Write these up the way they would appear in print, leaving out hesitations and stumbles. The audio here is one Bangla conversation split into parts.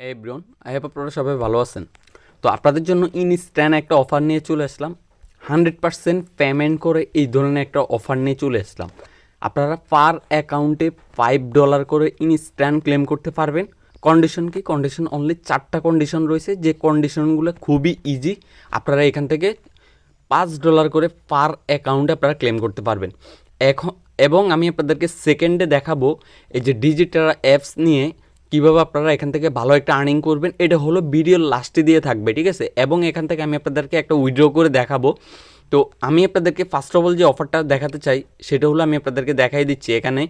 হে ব্রন, আই হোপ আপনারা সবাই ভালো আছেন। তো আপনাদের জন্য ইনস্ট্যান্ট একটা অফার নিয়ে চলে আসলাম। 100% পেমেন্ট করে এই ধরনের একটা অফার নিয়ে চলে আসলাম। আপনারা পার অ্যাকাউন্টে $5 করে ইনস্ট্যান্ট ক্লেম করতে পারবেন। কন্ডিশন কি? কন্ডিশন অনলি 4টা কন্ডিশন রয়েছে, যে কন্ডিশনগুলো খুবই ইজি। আপনারা এখান থেকে $5 করে পার অ্যাকাউন্টে আপনারা ক্লেম করতে পারবেন। এখন এবং আমি আপনাদেরকে সেকেন্ডে দেখাবো এই যে ডিজিটাল অ্যাপস নিয়ে কীভাবে আপনারা এখান থেকে ভালো একটা আর্নিং করবেন। এটা হলো ভিডিওর লাস্টে দিয়ে থাকবে, ঠিক আছে। এবং এখান থেকে আমি আপনাদেরকে একটা উইথড্র করে দেখাবো। তো আমি আপনাদেরকে ফার্স্ট অফ অল যে অফারটা দেখাতে চাই সেটা হলো, আমি আপনাদেরকে দেখাই দিচ্ছি এখানে।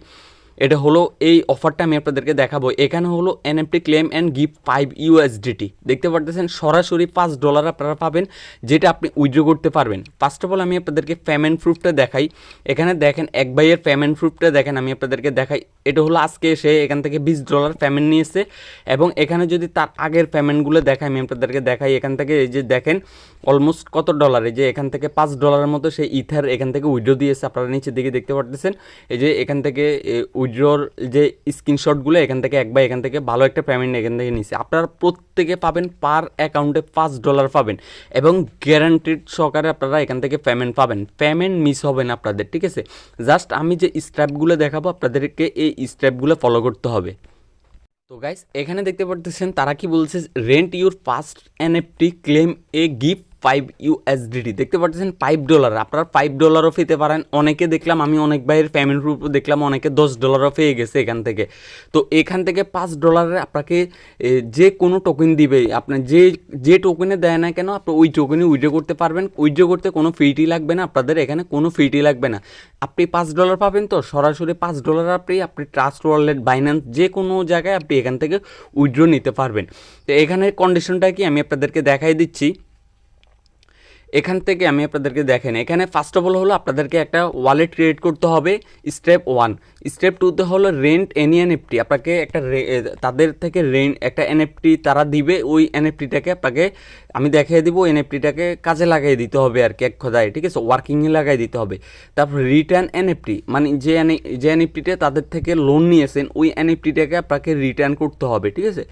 এটা হলো এই অফারটা আমি আপনাদেরকে দেখাবো। এখানে হলো NFT claim and gift 5 USDT দেখতে পারতেছেন। সরাসরি $5 আপনারা পাবেন, যেটা আপনি উইথড্র করতে পারবেন। ফার্স্ট অফ অল আমি আপনাদেরকে পেমেন্ট প্রুফটা দেখাই। এখানে দেখেন এক ভাইয়ের পেমেন্ট প্রুফটা দেখেন, আমি আপনাদেরকে দেখাই। এটা হলো আজকে সে এখান থেকে $20 পেমেন্ট নিয়েছে। এবং এখানে যদি তার আগের পেমেন্টগুলো দেখাই, আমি আপনাদেরকে দেখাই। এখান থেকে এই যে দেখেন অলমোস্ট কত ডলার, এই যে এখান থেকে $5 মতো সেই ইথার এখান থেকে উইথড্র দিয়েছে। আপনারা নিচের দিকে দেখতে পারতেছেন, এই যে এখান থেকে উইথড্রর যে স্ক্রিনশটগুলো এখান থেকে একবার এখান থেকে ভালো একটা পেমেন্ট এখান থেকে নিচ্ছে। আপনারা প্রত্যেকে পাবেন পার অ্যাকাউন্টে $5 পাবেন, এবং গ্যারান্টিড সহকারে আপনারা এখান থেকে পেমেন্ট পাবেন। পেমেন্ট মিস হবে না আপনাদের, ঠিক আছে। জাস্ট আমি যে স্টেপগুলো দেখাবো আপনাদেরকে এই স্টেপগুলো ফলো করতে হবে। তো গাইস, এখানে দেখতে পারতেছেন তারা কি বলছে, rent your first NFT claim a gift 5 USDT দেখতে পাচ্ছেন। $5 আপনারা $5 পেতে পারেন। অনেকে দেখলাম, আমি অনেক ভাইয়ের পেমেন্ট প্রুফ দেখলাম, অনেকে $10 পেয়ে গেছে এখান থেকে। তো এখান থেকে $5 আপনাকে যে কোনো টোকেন দিবে, আপনার যে টোকেনে দেয় না কেন আপনি ওই টোকেনে উইথড্র করতে পারবেন। উইথড্র করতে কোনো ফিটি লাগবে না, আপনাদের এখানে কোনো ফিটি লাগবে না। আপনি $5 পাবেন, তো সরাসরি $5 আপনি ট্রাস্ট ওয়ালেট, বাইন্যান্স যে কোনো জায়গায় আপনি এখান থেকে উইথড্র নিতে পারবেন। তো এখানের কন্ডিশনটা কি আমি আপনাদেরকে দেখাই দিচ্ছি। এখান থেকে আমি আপনাদেরকে দেখেন, এখানে ফার্স্ট অফ অল হলো আপনাদেরকে একটা ওয়ালেট ক্রিয়েট করতে হবে। স্টেপ 1। স্টেপ 2তে হলো রেন্ট এনি NFT। আপনাকে একটা তাদের থেকে রেন্ট একটা NFT তারা দিবে, ওই NFTটাকে আপনাকে আমি দেখিয়ে দিব। NFTটাকে কাজে লাগিয়ে দিতে হবে আর কি, এক কথায়, ঠিক আছে, ওয়ার্কিংয়ে লাগিয়ে দিতে হবে। তারপর রিটার্ন NFT, মানে যে NFTটা তাদের থেকে লোন নিয়েছেন ওই NFTটাকে আপনাকে রিটার্ন করতে হবে, ঠিক আছে।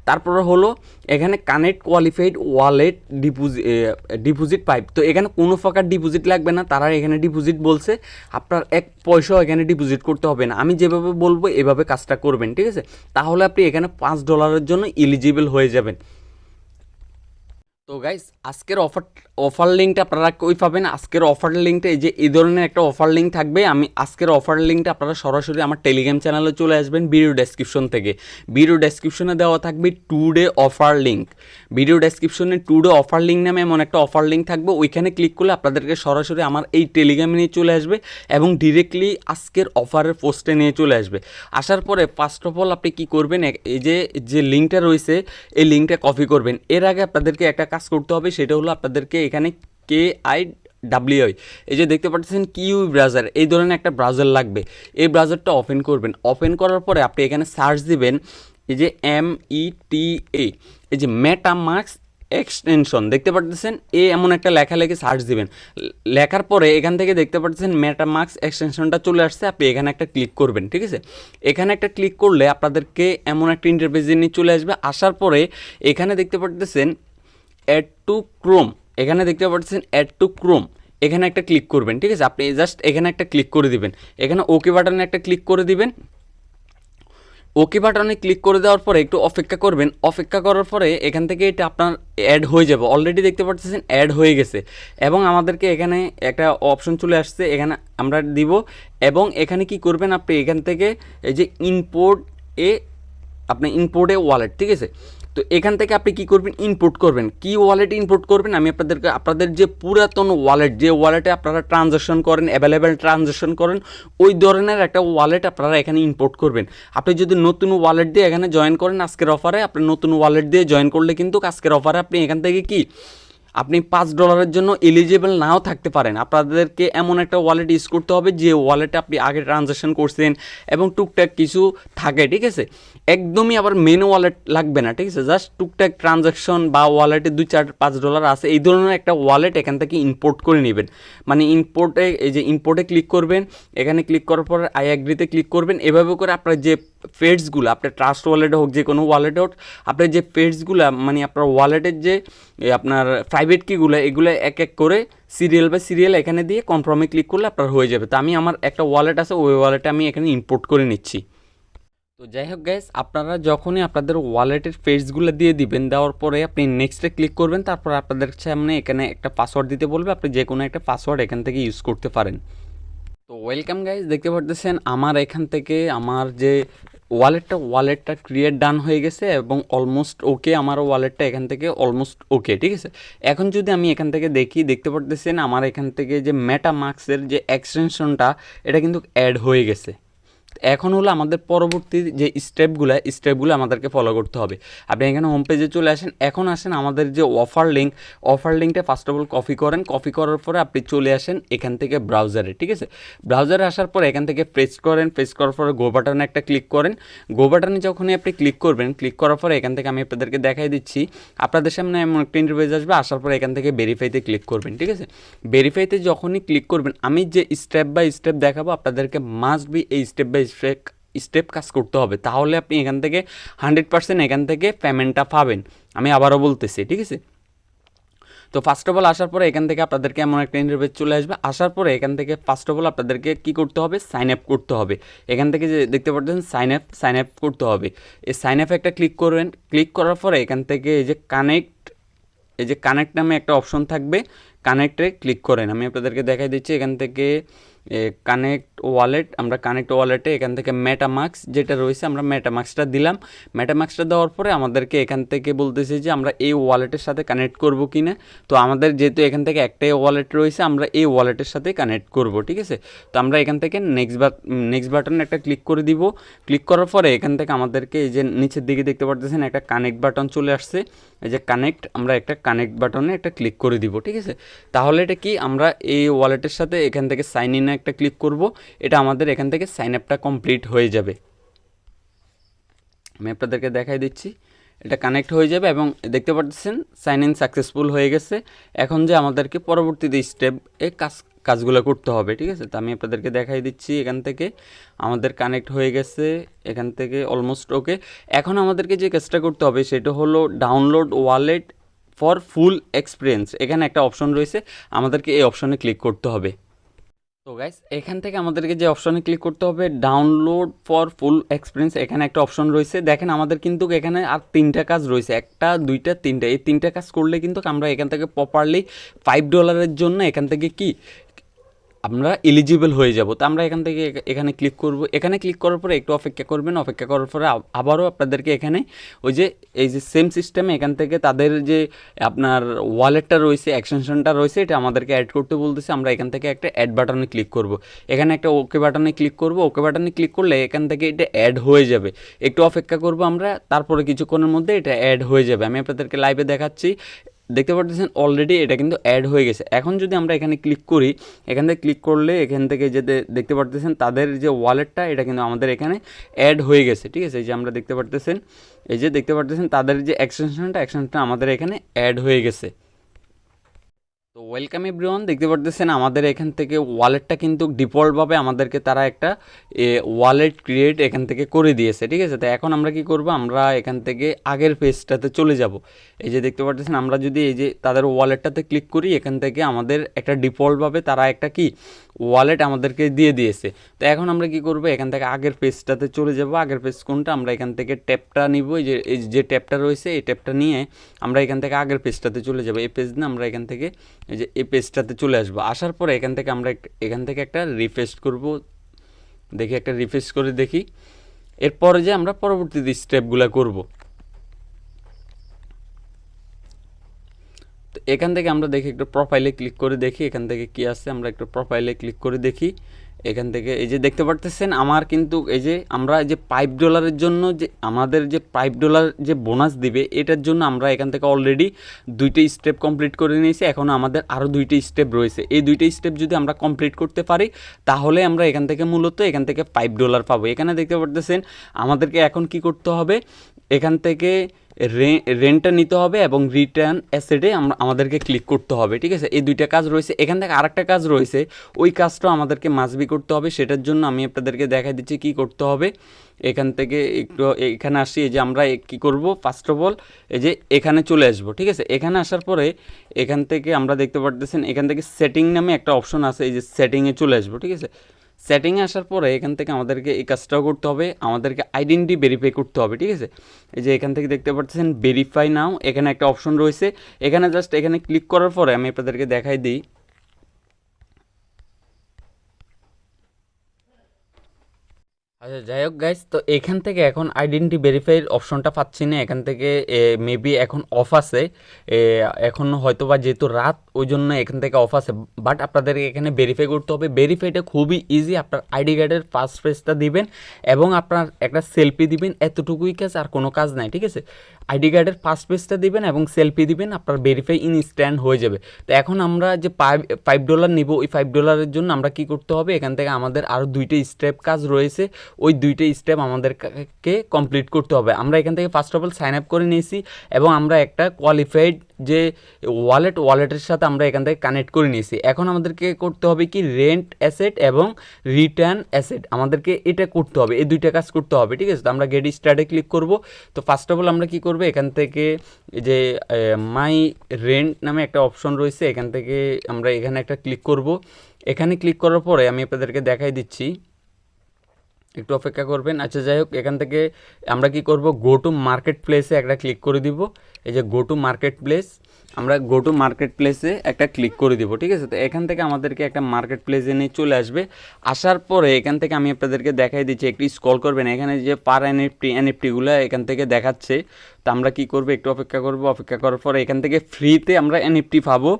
তারপরে হলো এখানে connect qualified wallet deposit pipe. তো এখানে কোনো প্রকার ডিপোজিট লাগবে না, তারা এখানে ডিপোজিট বলছে। আপনার এক পয়সাও এখানে ডিপোজিট করতে হবে না। আমি যেভাবে বলবো এভাবে কাজটা করবেন, ঠিক আছে। তাহলে আপনি এখানে $5 জন্য এলিজিবল হয়ে যাবেন। তো গাইস, আজকের অফার লিঙ্কটা আপনারা কই পাবেন? আজকের অফার লিঙ্কটা এই ধরনের একটা অফার লিঙ্ক থাকবে। আমি আজকের অফার লিঙ্কটা আপনারা সরাসরি আমার টেলিগ্রাম চ্যানেলে চলে আসবেন ভিডিও ডেসক্রিপশন থেকে। ভিডিও ডেসক্রিপশনে দেওয়া থাকবে টুডে অফার লিঙ্ক। ভিডিও ডেসক্রিপশনে টুডে অফার লিঙ্ক নামে এমন একটা অফার লিঙ্ক থাকবে, ওইখানে ক্লিক করলে আপনাদেরকে সরাসরি আমার এই টেলিগ্রামে নিয়ে চলে আসবে এবং ডিরেক্টলি আজকের অফারের পোস্টে নিয়ে চলে আসবে। আসার পরে ফার্স্ট অফ অল আপনি কী করবেন, এই যে লিঙ্কটা রয়েছে এই লিঙ্কটা কপি করবেন। এর আগে আপনাদেরকে একটা কাজ করতে হবে, সেটা হলো আপনাদেরকে এখানে KIWI এই যে দেখতে পাচ্ছেন কিউই ব্রাউজার, এই ধরনের একটা ব্রাউজার লাগবে। এই ব্রাউজারটা ওপেন করবেন। ওপেন করার পরে আপনি এখানে সার্চ দিবেন এই যে META, এই যে মেটামাস্ক এক্সটেনশন দেখতে পাচ্ছেন, এমন একটা লেখা লিখে সার্চ দিবেন। লেখার পরে এখান থেকে দেখতে পাচ্ছেন মেটামাস্ক এক্সটেনশনটা চলে আসছে। আপনি এখানে একটা ক্লিক করবেন, ঠিক আছে। এখানে একটা ক্লিক করলে আপনাদেরকে এমন একটা ইন্টারফেসে নিয়ে চলে আসবে। আসার পরে এখানে দেখতে পাচ্ছেন অ্যাড টু ক্রোম, এখানে দেখতে পাচ্ছেন অ্যাড টু ক্রোম, এখানে একটা ক্লিক করবেন, ঠিক আছে। আপনি জাস্ট এখানে একটা ক্লিক করে দিবেন। এখানে ওকে বাটনে একটা ক্লিক করে দিবেন। ওকে বাটনে ক্লিক করে দেওয়ার পরে একটু অপেক্ষা করবেন। অপেক্ষা করার পরে এখান থেকে এটা আপনার অ্যাড হয়ে যাবে। অলরেডি দেখতে পাচ্ছেন অ্যাড হয়ে গেছে, এবং আমাদেরকে এখানে একটা অপশন চলে আসছে, এখানে আমরা দিব। এবং এখানে কি করবেন, আপনি এখান থেকে এই যে আপনি ইম্পোর্টে ওয়ালেট, ঠিক আছে। তো এখান থেকে আপনি কি করবেন, ইনপুট করবেন। কি ওয়ালেট ইনপুট করবেন, আমি আপনাদের যে পুরাতন ওয়ালেট, যে ওয়ালেটে আপনারা ট্রানজ্যাকশন করেন, অ্যাভেলেবেল ট্রানজ্যাকশন করেন, ওই ধরনের একটা ওয়ালেট আপনারা এখানে ইনপুট করবেন। আপনি যদি নতুন ওয়ালেট দিয়ে এখানে জয়েন করেন আজকের অফারে, আপনি নতুন ওয়ালেট দিয়ে জয়েন করলে কিন্তু আজকের অফারে আপনি এখান থেকে কি আপনি $5 জন্য এলিজিবল নাও থাকতে পারেন। আপনাদেরকে এমন একটা ওয়ালেট ইউজ করতে হবে যে ওয়ালেটে আপনি আগে ট্রানজ্যাকশন করছেন এবং টুকটাক কিছু থাকে, ঠিক আছে। একদমই আবার মেন ওয়ালেট লাগবে না, ঠিক আছে। জাস্ট টুকটাক ট্রানজ্যাকশন বা ওয়ালেটে $2-4-5 আছে, এই ধরনের একটা ওয়ালেট এখান থেকে ইম্পোর্ট করে নেবেন। মানে ইম্পোর্টে, এই যে ইম্পোর্টে ক্লিক করবেন। এখানে ক্লিক করার পর আই অ্যাগ্রিতে ক্লিক করবেন। এভাবে করে আপনার যে ফেডসগুলো আপনার ট্রাস্ট ওয়ালেটে হোক, যে কোনো ওয়ালেটে হোক, আপনার যে ফেডসগুলো মানে আপনার ওয়ালেটের যে আপনার প্রাইভেট কিগুলো, এগুলো এক এক করে সিরিয়াল বাই সিরিয়াল এখানে দিয়ে কনফার্মে ক্লিক করলে আপনার হয়ে যাবে। তো আমি আমার একটা ওয়ালেট আছে, ওই ওয়ালেটে আমি এখানে ইম্পোর্ট করে নিচ্ছি। তো যাই হোক গাইস, আপনারা যখনই আপনাদের ওয়ালেটের ফেজগুলো দিয়ে দিবেন, দেওয়ার পরে আপনি নেক্সটে ক্লিক করবেন, তারপর আপনাদের সামনে এখানে একটা পাসওয়ার্ড দিতে বলবে, আপনি যে কোনো একটা পাসওয়ার্ড এখান থেকে ইউজ করতে পারেন। তো ওয়েলকাম গাইস, দেখতে পারতেছেন আমার এখান থেকে আমার যে ওয়ালেটটা ক্রিয়েট ডান হয়ে গেছে এবং অলমোস্ট ওকে, আমার ওয়ালেটটা এখান থেকে অলমোস্ট ওকে, ঠিক আছে। এখন যদি আমি এখান থেকে দেখি, দেখতে পারতেছেন আমার এখান থেকে যে মেটামাস্কের যে এক্সটেনশনটা, এটা কিন্তু অ্যাড হয়ে গেছে। এখন হলো আমাদের পরবর্তী যে স্টেপগুলো আমাদেরকে ফলো করতে হবে। আপনি এখানে হোম পেজে চলে আসেন, এখন আসেন আমাদের যে অফার লিঙ্কটা ফার্স্ট অফ অল কপি করার পরে আপনি চলে আসেন এখান থেকে ব্রাউজারে, ঠিক আছে। ব্রাউজারে আসার পরে এখান থেকে প্রেস করার পরে গো বাটনে একটা ক্লিক করেন। গো বাটনে যখনই আপনি ক্লিক করবেন, ক্লিক করার পরে এখান থেকে আমি আপনাদেরকে দেখাই দিচ্ছি, আপনাদের সামনে এমন একটা ইন্টারফেস আসবে, আসার পরে এখান থেকে ভেরিফাইতে ক্লিক করবেন, ঠিক আছে। ভেরিফাইতে যখনই ক্লিক করবেন, আমি যে স্টেপ বাই স্টেপ দেখাবো, আপনাদেরকে মাস্ট বি এই স্টেপ বাই স্টেপ কাজ করতে হবে, তাহলে আপনি এখান থেকে 100% এখান থেকে পেমেন্টটা পাবেন। আমি আবারও বলতেছি, ঠিক আছে। তো ফার্স্ট অফ অল আসার পরে এখান থেকে আপনাদেরকে এমন একটা ইন্টারফেস চলে আসবে। আসার পরে এখান থেকে ফার্স্ট অফ অল আপনাদেরকে কী করতে হবে, সাইন আপ করতে হবে। এখান থেকে যে দেখতে পাচ্ছেন সাইন আপ করতে হবে, এই সাইন আপে একটা ক্লিক করবেন। ক্লিক করার পরে এখান থেকে এই যে কানেক্ট নামে একটা অপশন থাকবে, কানেক্টে ক্লিক করেন। আমি আপনাদেরকে দেখাই দিচ্ছি, এখান থেকে আমরা কানেক্ট ওয়ালেটে এখান থেকে মেটামাস্ক যেটা রয়েছে, আমরা মেটামাস্কটা দিলাম। মেটামাস্কটা দেওয়ার পরে আমাদেরকে এখান থেকে বলতেছে যে আমরা এই ওয়ালেটের সাথে কানেক্ট করব কি না। তো আমাদের যেহেতু এখান থেকে একটাই ওয়ালেট রয়েছে, আমরা এই ওয়ালেটের সাথে কানেক্ট করব, ঠিক আছে। তো আমরা এখান থেকে নেক্সট বাটনে একটা ক্লিক করে দিব। ক্লিক করার পরে এখান থেকে আমাদেরকে এই যে নিচের দিকে দেখতে পাচ্ছেন একটা কানেক্ট বাটন চলে আসছে, এই যে আমরা একটা কানেক্ট বাটনে একটা ক্লিক করে দিব, ঠিক আছে। তাহলে এটা কি, আমরা এই ওয়ালেটের সাথে এখান থেকে সাইন ইনে একটা ক্লিক করব, এটা আমাদের এখান থেকে সাইন আপটা কমপ্লিট হয়ে যাবে। আমি আপনাদেরকে দেখাই দিচ্ছি, এটা কানেক্ট হয়ে যাবে এবং দেখতে পাচ্ছেন সাইন ইন সাকসেসফুল হয়ে গেছে। এখন যে আমাদেরকে পরবর্তীতে স্টেপে কাজগুলো করতে হবে, ঠিক আছে। তো আমি আপনাদেরকে দেখাই দিচ্ছি, এখান থেকে আমাদের কানেক্ট হয়ে গেছে, এখান থেকে অলমোস্ট ওকে। এখন আমাদেরকে যে কাজটা করতে হবে সেটা হলো download wallet for full experience, এখানে একটা অপশন রয়েছে, আমাদেরকে এই অপশনে ক্লিক করতে হবে। তো গাইস, এখান থেকে আমাদেরকে যে অপশনে ক্লিক করতে হবে, ডাউনলোড ফর ফুল এক্সপিরিয়েন্স, এখানে একটা অপশন রয়েছে। দেখেন আমাদের কিন্তু এখানে আর 3টা কাজ রয়েছে, 1 2 3, এই 3টা কাজ করলে কিন্তু আমরা এখান থেকে প্রপারলি $5 জন্য এখান থেকে কি আমরা এলিজিবল হয়ে যাব। তো আমরা এখান থেকে এখানে ক্লিক করব। এখানে ক্লিক করার পরে একটু অপেক্ষা করবেন, অপেক্ষা করার পরে আবারও আপনাদেরকে এখানে ওই যে এই যে সেম সিস্টেমে এখান থেকে তাদের যে আপনার ওয়ালেটটা রয়েছে, এক্সটেনশনটা রয়েছে, এটা আমাদেরকে অ্যাড করতে বলতেছে। আমরা এখান থেকে একটা অ্যাড বাটনে ক্লিক করব, এখানে একটা ওকে বাটনে ক্লিক করব। ওকে বাটনে ক্লিক করলে এখান থেকে এটা অ্যাড হয়ে যাবে। একটু অপেক্ষা করব আমরা, তারপরে কিছুক্ষণের মধ্যে এটা অ্যাড হয়ে যাবে। আমি আপনাদেরকে লাইভে দেখাচ্ছি, দেখতে পাচ্ছেন অলরেডি এটা কিন্তু অ্যাড হয়ে গেছে। এখন যদি আমরা এখানে ক্লিক করি, এখান থেকে ক্লিক করলে এখান থেকে যে দেখতে পাচ্ছেন তাদের যে ওয়ালেটটা, এটা কিন্তু আমাদের এখানে অ্যাড হয়ে গেছে, ঠিক আছে। এই যে আমরা দেখতে পাচ্ছেন তাদের যে এক্সটেনশনটা আমাদের এখানে অ্যাড হয়ে গেছে। তো ওয়েলকাম এভরিওয়ান, দেখতে পাচ্ছেন আমাদের এখান থেকে ওয়ালেটটা কিন্তু ডিফল্টভাবে আমাদেরকে তারা একটা ওয়ালেট ক্রিয়েট এখান থেকে করে দিয়েছে, ঠিক আছে। তো এখন আমরা কি করব, আমরা এখান থেকে আগের পেজটাতে চলে যাব। এই যে দেখতে পাচ্ছেন আমরা যদি এই যে তাদের ওয়ালেটটাতে ক্লিক করি, এখান থেকে আমাদের একটা ডিফল্টভাবে তারা একটা কি ওয়ালেট আমাদেরকে দিয়ে দিয়েছে। তো এখন আমরা কি করব, এখান থেকে আগের পেজটাতে চলে যাব। আগের পেজ কোনটা, আমরা এখান থেকে ট্যাবটা নিব, এই যে ট্যাবটা রয়েছে, এই ট্যাবটা নিয়ে আমরা এখান থেকে আগের পেজটাতে চলে যাব। এই পেজ না, আমরা এখান থেকে এই যে এই পেজটাতে চলে আসবো। আসার পরে এখান থেকে আমরা এখান থেকে একটা রিফ্রেশ করব, দেখি একটা রিফ্রেশ করে দেখি, এরপরে যে আমরা পরবর্তী স্টেপগুলো করব। তো এখান থেকে আমরা দেখি একটু প্রোফাইলে ক্লিক করে দেখি এখান থেকে কি আছে। আমরা একটু প্রোফাইলে ক্লিক করে দেখি, এখান থেকে এই যে দেখতে পারতেছেন আমার কিন্তু এই যে আমরা যে $5 জন্য যে আমাদের যে $5 যে বোনাস দিবে, এটার জন্য আমরা এখান থেকে অলরেডি 2টা স্টেপ কমপ্লিট করে নিয়েছি। এখন আমাদের আরও 2টা স্টেপ রয়েছে। এই 2টা স্টেপ যদি আমরা কমপ্লিট করতে পারি, তাহলে আমরা এখান থেকে মূলত এখান থেকে $5 পাবো। এখানে দেখতে পারতেছেন আমাদেরকে এখন কি করতে হবে, এখান থেকে রেন্টটা নিতে হবে এবং রিটার্ন অ্যাসেটে আমাদেরকে ক্লিক করতে হবে, ঠিক আছে। এই দুইটা কাজ রয়েছে। এখান থেকে আরেকটা কাজ রয়েছে, ওই কাজটাও আমাদেরকে মাস্ট বি করতে হবে। সেটার জন্য আমি আপনাদেরকে দেখাই দিচ্ছি কী করতে হবে। এখান থেকে একটু এখানে আসি, এই যে আমরা কী করব, ফার্স্ট অফ অল এই যে এখানে চলে আসবো, ঠিক আছে। এখানে আসার পরে এখান থেকে আমরা দেখতে পারতেছেন এখান থেকে সেটিং নামে একটা অপশন আছে, এই যে সেটিংয়ে চলে আসবো, ঠিক আছে। সেটিংয়ে আসার পরে এখান থেকে আমাদেরকে এই কাজটাও করতে হবে, আমাদেরকে আইডেন্টি ভেরিফাই করতে হবে, ঠিক আছে। এই যে এখান থেকে দেখতে পাচ্ছেন ভেরিফাই নাও, এখানে একটা অপশন রয়েছে। এখানে জাস্ট এখানে ক্লিক করার পরে আমি আপনাদেরকে দেখাই দিই। আচ্ছা, যাই হোক গাইস, তো এখান থেকে এখন আইডেন্টি ভেরিফাইয়ের অপশনটা পাচ্ছি না। এখান থেকে মেবি এখন অফ আছে, এখন হয়তো বা যেহেতু রাত ওই জন্য এখান থেকে অফ আছে। বাট আপনাদেরকে এখানে ভেরিফাই করতে হবে। ভেরিফাইটা খুবই ইজি। আপনার আইডি কার্ডের ফার্স্ট পেজটা দিবেন এবং আপনার একটা সেলফি দিবেন, এতটুকুই কাজ, আর কোনো কাজ নাই, ঠিক আছে। আইডি কার্ডের ফার্স্ট পেজটা দিবেন এবং সেলফি দিবেন, আপনার ভেরিফাই ইনস্ট্যান্ট হয়ে যাবে। তো এখন আমরা যে $5 নিব, ওই $5 জন্য আমরা কি করতে হবে, এখান থেকে আমাদের আরও 2টা স্টেপ কাজ রয়েছে, ওই 2টা স্টেপ আমাদেরকে কমপ্লিট করতে হবে। আমরা এখান থেকে first of all sign up করে নিয়েছি এবং আমরা একটা কোয়ালিফাইড যে ওয়ালেটের সাথে আমরা এখান থেকে কানেক্ট করে নিয়েছি। এখন আমাদেরকে করতে হবে কি, রেন্ট অ্যাসেট এবং রিটার্ন অ্যাসেট, আমাদেরকে এটা করতে হবে, এই 2টা কাজ করতে হবে, ঠিক আছে। তো আমরা গেট স্টার্টে ক্লিক করব। তো ফার্স্ট অফ অল আমরা কি করব, এখান থেকে যে মাই রেন্ট নামে একটা অপশন রয়েছে, এখান থেকে আমরা এখানে একটা ক্লিক করব। এখানে ক্লিক করার পরে আমি আপনাদেরকে দেখাই দিচ্ছি, একটু অপেক্ষা করবেন। আচ্ছা, যাই হোক, এখান থেকে আমরা কি করব, গো টু মার্কেট প্লেসে একটা ক্লিক করে দিব। এই যে গো টু মার্কেট প্লেস, আমরা গো টু মার্কেট প্লেসে একটা ক্লিক করে দিব, ঠিক আছে। তো এখান থেকে আমাদেরকে একটা মার্কেট প্লেসে নিয়ে চলে আসবে। আসার পরে এখান থেকে আমি আপনাদেরকে দেখাই দিচ্ছি, একটু স্ক্রল করবেন, এখানে যে পার এনএফটিগুলো এখান থেকে দেখাচ্ছে। তো আমরা কি করব, একটু অপেক্ষা করব। অপেক্ষা করার পরে এখান থেকে ফ্রিতে আমরা এনএফটি পাবো।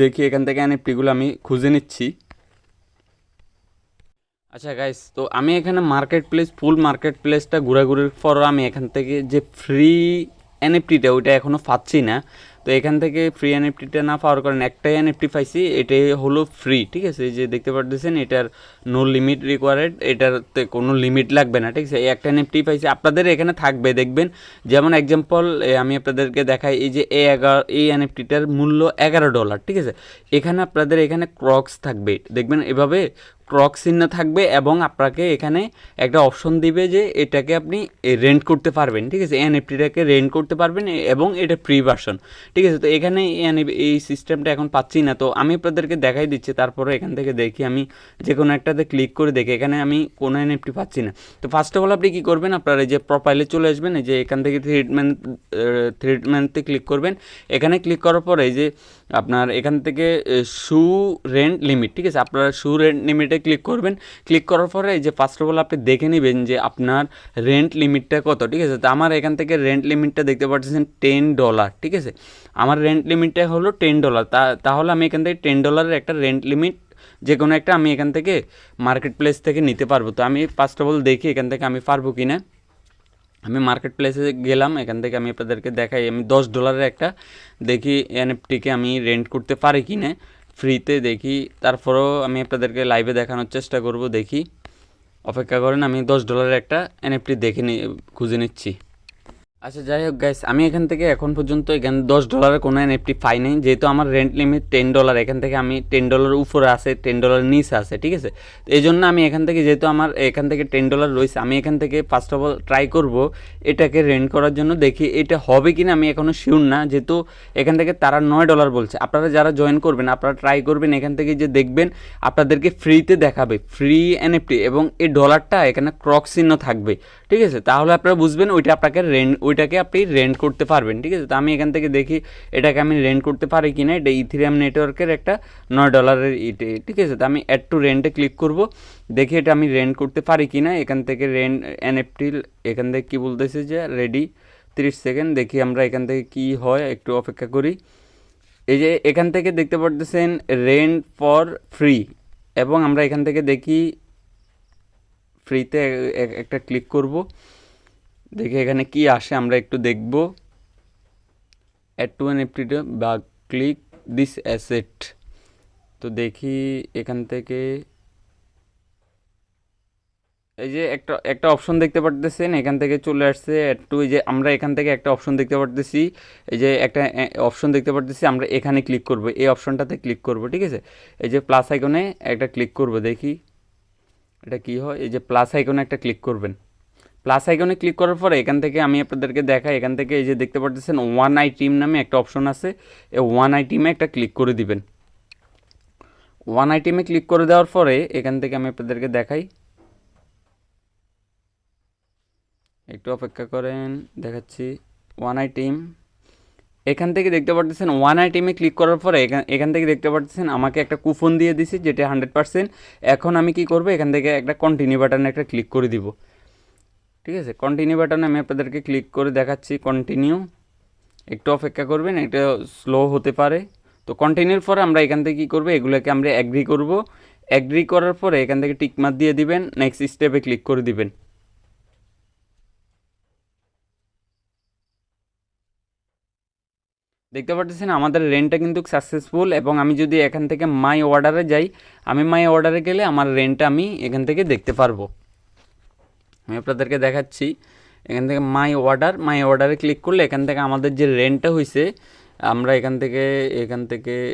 দেখি এখান থেকে এনএফটিগুলো আমি খুঁজে নিচ্ছি। আচ্ছা গাইস, তো আমি এখানে ফুল মার্কেট প্লেসটা ঘোরাঘুরির পর আমি এখান থেকে যে ফ্রি এনএফটিটা ওইটা এখনও পাচ্ছি না। তো এখান থেকে ফ্রি এনএফটিটা না পাওয়ার কারণে একটাই এনএফটি পাইছি, এটাই হলো ফ্রি, ঠিক আছে। এই যে দেখতে পাচ্ছেন এটার নো লিমিট রিকোয়ার্ড, এটাতে কোনো লিমিট লাগবে না, ঠিক আছে। এই একটা এনএফটি পাইছি, আপনাদের এখানে থাকবে দেখবেন। যেমন এক্সাম্পল আমি আপনাদেরকে দেখাই, এই যে এই এনএফটিটার মূল্য $11, ঠিক আছে। এখানে আপনাদের এখানে ক্রক্স থাকবে, দেখবেন এভাবে ক্রক্স চিহ্ন থাকবে এবং আপনাকে এখানে একটা অপশন দিবে যে এটাকে আপনি রেন্ট করতে পারবেন, ঠিক আছে। এনএফটিটাকে রেন্ট করতে পারবেন এবং এটা ফ্রি ভার্সন, ঠিক আছে। তো এখানে এই সিস্টেমটা এখন পাচ্ছি না, তো আমি আপনাদেরকে দেখাই দিচ্ছি। তারপরে এখান থেকে দেখি, আমি যে কোনো একটাতে ক্লিক করে দেখি, এখানে আমি কোনো এনএফটি পাচ্ছি না। তো ফার্স্ট অফ অল আপনি কী করবেন, আপনার এই যে প্রোফাইলে চলে আসবেন, এই যে এখান থেকে থ্রিডম্যানতে ক্লিক করবেন। এখানে ক্লিক করার পরে এই যে আপনার এখান থেকে শু রেন্ট লিমিট, ঠিক আছে, আপনার শু রেন্ট লিমিটে ক্লিক করবেন। ক্লিক করার পরে এই যে ফার্স্ট অফ অল আপনি দেখে নেবেন যে আপনার রেন্ট লিমিটটা কত, ঠিক আছে। তো আমার এখান থেকে রেন্ট লিমিটটা দেখতে পাচ্ছেন $10, ঠিক আছে। আমার রেন্ট লিমিটটা হলো $10। তাহলে আমি এখান থেকে $10 একটা রেন্ট লিমিট যে কোনো একটা আমি এখান থেকে মার্কেট প্লেস থেকে নিতে পারবো। তো আমি ফার্স্ট অফ অল দেখি এখান থেকে আমি পারবো কি না। আমি মার্কেট প্লেসে গেলাম, এখান থেকে আমি আপনাদেরকে দেখাই, আমি $10 একটা দেখি এনএফটিকে আমি রেন্ট করতে পারি কি না ফ্রিতে, দেখি। তারপরেও আমি আপনাদেরকে লাইভে দেখানোর চেষ্টা করব, দেখি। অপেক্ষা করেন, আমি $10 একটা এনএফটি দেখে খুঁজে নিচ্ছি। আচ্ছা, যাই হোক গাইস, আমি এখান থেকে এখন পর্যন্ত এখানে $10 কোনো এনএফটি পাই নাই, যেহেতু আমার রেন্ট লিমিট $10। এখান থেকে আমি $10 উপরে আছে, $10 নিচে আছে, ঠিক আছে। তো এই জন্য আমি এখান থেকে, যেহেতু আমার এখান থেকে $10 রয়েছে, আমি এখান থেকে ফার্স্ট অফ অল ট্রাই করব এটাকে রেন্ট করার জন্য, দেখি এটা হবে কি না। আমি এখনও শিওর না, যেহেতু এখান থেকে তারা $9 বলছে। আপনারা যারা জয়েন করবেন, আপনারা ট্রাই করবেন এখান থেকে, যে দেখবেন আপনাদেরকে ফ্রিতে দেখাবে ফ্রি এনএফটি এবং এই ডলারটা এখানে ক্রক্স চিহ্ন থাকবে, ঠিক আছে। তাহলে আপনারা বুঝবেন ওইটাকে আপনি রেন্ট করতে পারবেন, ঠিক আছে। তো আমি এখান থেকে দেখি এটাকে আমি রেন্ট করতে পারি কি না। এটা ইথেরিয়াম নেটওয়ার্কের একটা $9 ইটে, ঠিক আছে। তো আমি অ্যাড টু রেন্টে ক্লিক করব, দেখি এটা আমি রেন্ট করতে পারি কি না। এখান থেকে রেন্ট এনএফটি, এখান থেকে কী বলতেছে যে রেডি 30 সেকেন্ড, দেখি আমরা এখান থেকে কি হয়, একটু অপেক্ষা করি। এই যে এখান থেকে দেখতে পারতেছেন রেন্ট ফর ফ্রি, এবং আমরা এখান থেকে দেখি ফ্রিতে একটা ক্লিক করব, দেখি এখানে কি আসে, আমরা একটু দেখব। অ্যাড টু এনএফটি বা ক্লিক দিস অ্যাসেট। তো দেখি এখান থেকে এই যে একটা অপশন দেখতে পারতেছেন, এখান থেকে চলে আসছে একটু, এই যে আমরা এখান থেকে একটা অপশন দেখতে পারতেছি, এই যে একটা অপশন দেখতে পারতেছি, আমরা এখানে ক্লিক করব, এই অপশনটাতে ক্লিক করব, ঠিক আছে। এই যে প্লাস আইকনে একটা ক্লিক করব, দেখি এটা কি হয়। এই যে প্লাস আইকনে একটা ক্লিক করবেন, প্লাস আইকনে ক্লিক করার পরে এখান থেকে আমি আপনাদেরকে দেখাই, এখান থেকে এই যে দেখতে পাচ্ছেন ওয়ান আই টিম নামে একটা অপশন আছে, এই ওয়ান আই টিমে একটা ক্লিক করে দিবেন। ওয়ান আই টিমে ক্লিক করে দেওয়ার পরে এখান থেকে আমি আপনাদেরকে দেখাই, একটু অপেক্ষা করেন, দেখাচ্ছি। ওয়ান আই টিম, এখান থেকে দেখতে পাচ্ছেন ওয়ান আই টিমে ক্লিক করার পরে এখান থেকে দেখতে পাচ্ছেন আমাকে একটা কুপন দিয়ে দিছি যেটা 100%। এখন আমি কি করব, এখান থেকে একটা কন্টিনিউ বাটনে একটা ক্লিক করে দিব, ঠিক আছে। কন্টিনিউ বাটনে আমি আপনাদেরকে ক্লিক করে দেখাচ্ছি, কন্টিনিউ, একটু অপেক্ষা করবেন, এটা স্লো হতে পারে। তো কন্টিনিউর পরে আমরা এখান থেকে কী করবো, এগুলোকে আমরা অ্যাগ্রি করব। অ্যাগ্রি করার পরে এখান থেকে টিকমার্ক দিয়ে দিবেন, নেক্সট স্টেপে ক্লিক করে দিবেন। দেখতে পাচ্ছেন আমাদের রেন্টটা কিন্তু সাকসেসফুল। এবং আমি যদি এখান থেকে মাই অর্ডারে যাই, আমি মাই অর্ডারে গেলে আমার রেন্টটা আমি এখান থেকে দেখতে পারবো। আমি আপনাদেরকে দেখাচ্ছি, এখান থেকে মাই অর্ডারে ক্লিক করলে এখান থেকে আমাদের যে রেন্টটা হয়েছে, আমরা এখান থেকে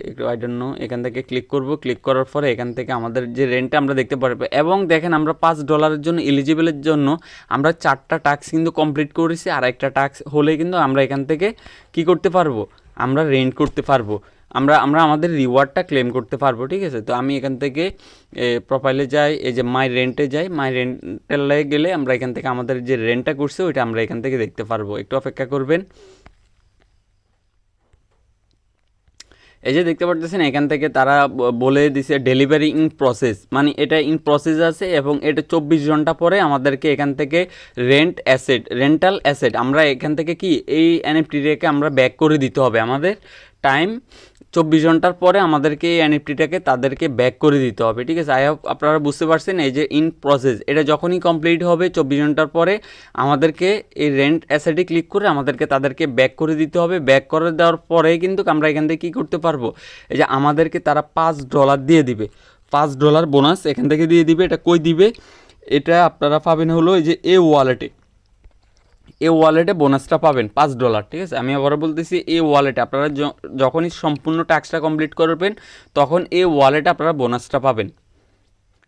একটু আই ডোন্ট নো, এখান থেকে ক্লিক করব। ক্লিক করার পরে এখান থেকে আমাদের যে রেন্টটা আমরা দেখতে পারবো। এবং দেখেন আমরা $5 জন্য এলিজিবলের জন্য আমরা 4টা টাস্ক কিন্তু কমপ্লিট করেছি, আর একটা টাস্ক হলে কিন্তু আমরা এখান থেকে কি করতে পারবো, আমরা রেন্ট করতে পারবো, আমরা আমাদের রিওয়ার্ডটা ক্লেম করতে পারবো, ঠিক আছে। তো আমি এখান থেকে প্রোফাইলে যাই, এই যে মাই রেন্টে যাই, মাই রেন্টের গেলে আমরা এখান থেকে আমাদের যে রেন্টটা করছে ওইটা আমরা এখান থেকে দেখতে পারবো। একটু অপেক্ষা করবেন। এই যে দেখতে পাচ্ছেন এখান থেকে তারা বলে দিছে ডেলিভারি ইন প্রসেস, মানে এটা ইন প্রসেস আছে এবং এটা 24 ঘন্টা পরে আমাদেরকে এখান থেকে রেন্টাল অ্যাসেট আমরা এখান থেকে কি এই এনএফটিটাকে আমরা ব্যাক করে দিতে হবে। আমাদের টাইম 24 ঘন্টার পরে আমাদেরকে এই এনএফটিটাকে তাদেরকে ব্যাক করে দিতে হবে, ঠিক আছে। আই হোপ আপনারা বুঝতে পারছেন। এই যে ইন প্রসেস, এটা যখনই কমপ্লিট হবে 24 ঘন্টার পরে আমাদেরকে এই রেন্ট অ্যাসেটে ক্লিক করে আমাদেরকে তাদেরকে ব্যাক করে দিতে হবে। ব্যাক করে দেওয়ার পরে কিন্তু আমরা এখান থেকে কী করতে পারবো, এই যে আমাদেরকে তারা $5 দিয়ে দিবে, $5 বোনাস এখান থেকে দিয়ে দিবে। এটা কই দিবে, এটা আপনারা পাবেন হলো এই যে এই ওয়ালেটে বোনাসটা পাবেন $5, ঠিক আছে। আমি আবারও বলতেছি, এই ওয়ালেটে আপনারা যখনই সম্পূর্ণ টাস্কটা কমপ্লিট করবেন তখন এই ওয়ালেটে আপনারা বোনাসটা পাবেন।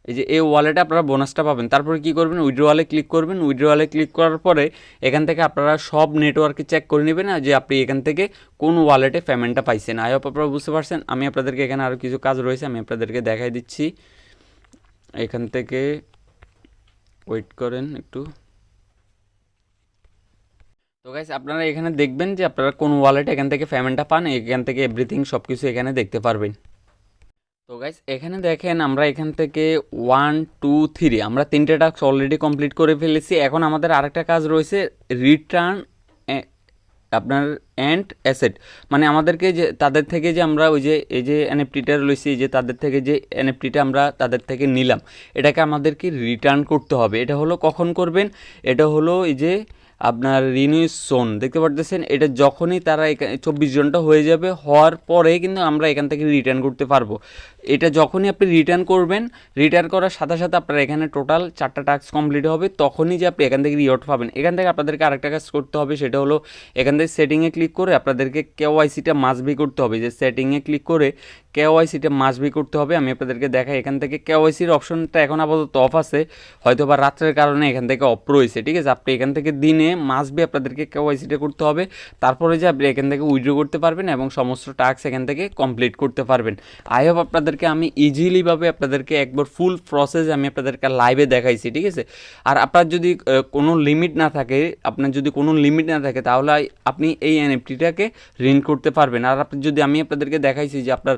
এই যে এই ওয়ালেটে আপনারা বোনাসটা পাবেন। তারপরে কী করবেন, উইথড্রয়ালে ক্লিক করবেন। উইথড্রয়ালে ক্লিক করার পরে এখান থেকে আপনারা সব নেটওয়ার্কে চেক করে নেবেন যে আপনি এখান থেকে কোন ওয়ালেটে পেমেন্টটা পাইছেন। আই হোপ আপনারা বুঝতে পারছেন। আমি আপনাদেরকে এখানে আরও কিছু কাজ রয়েছে, আমি আপনাদেরকে দেখাই দিচ্ছি। এখান থেকে ওয়েট করেন একটু। তো গাইস আপনারা এখানে দেখবেন যে আপনারা কোন ওয়ালেটে এখান থেকে পেমেন্টটা পান, এখান থেকে এভরিথিং সব কিছু এখানে দেখতে পারবেন। তো গাইস এখানে দেখেন আমরা এখান থেকে 1 2 3 আমরা 3টে টাস্ক অলরেডি কমপ্লিট করে ফেলেছি। এখন আমাদের আরেকটা কাজ রয়েছে, রিটার্ন আপনার অ্যান্ড অ্যাসেট, মানে আমাদেরকে যে তাদের থেকে যে আমরা ওই যে এই যে এনএফটিটা রয়েছে, যে তাদের থেকে যে এনএফটিটা আমরা তাদের থেকে নিলাম, এটাকে আমাদেরকে রিটার্ন করতে হবে। এটা হলো কখন করবেন, এটা হলো এই যে আপনার রিনিউশন দেখতে পারতেছেন, এটা যখনই তারা 24 ঘন্টা হয়ে যাবে, হওয়ার পরে কিন্তু আমরা এখান থেকে রিটার্ন করতে পারবো। এটা যখনই আপনি রিটার্ন করবেন, রিটার্ন করার সাথে সাথে আপনার এখানে টোটাল 4টা টাস্ক কমপ্লিট হবে, তখনই যে আপনি এখান থেকে রিওয়ার্ড পাবেন। এখান থেকে আপনাদেরকে আরেকটা কাজ করতে হবে, সেটা হলো এখান থেকে সেটিংয়ে ক্লিক করে আপনাদেরকে কেওয়াইসিটা মাস্ট বি করতে হবে। যে সেটিংয়ে ক্লিক করে কেওয়াইসিটা মাস্ট বি করতে হবে। আমি আপনাদেরকে দেখাই, এখান থেকে কেওয়াইসির অপশনটা এখন আপাতত অফ আছে, হয়তো বা রাত্রের কারণে এখান থেকে অফ রয়েছে, ঠিক আছে। আপনি এখান থেকে দিনে মাস্ট বি আপনাদেরকে কেওয়াইসিটা করতে হবে, তারপরে যে আপনি এখান থেকে উইথড্র করতে পারবেন এবং সমস্ত টাস্ক এখান থেকে কমপ্লিট করতে পারবেন। আই হোপ আপনাদেরকে আমি ইজিলিভাবে আপনাদেরকে একবার ফুল প্রসেস আমি আপনাদেরকে লাইভে দেখাইছি, ঠিক আছে। আর আপনার যদি কোনো লিমিট না থাকে, তাহলে আপনি এই এনএফটিটাকে রেন্ট করতে পারবেন। আর আপনি যদি আমি আপনাদেরকে দেখাইছি যে আপনার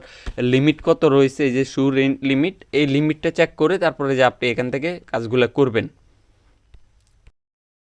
লিমিট কত রয়েছে, যে শু রেন্ট লিমিট, এই লিমিটটা চেক করে তারপরে যে আপনি এখান থেকে কাজগুলো করবেন।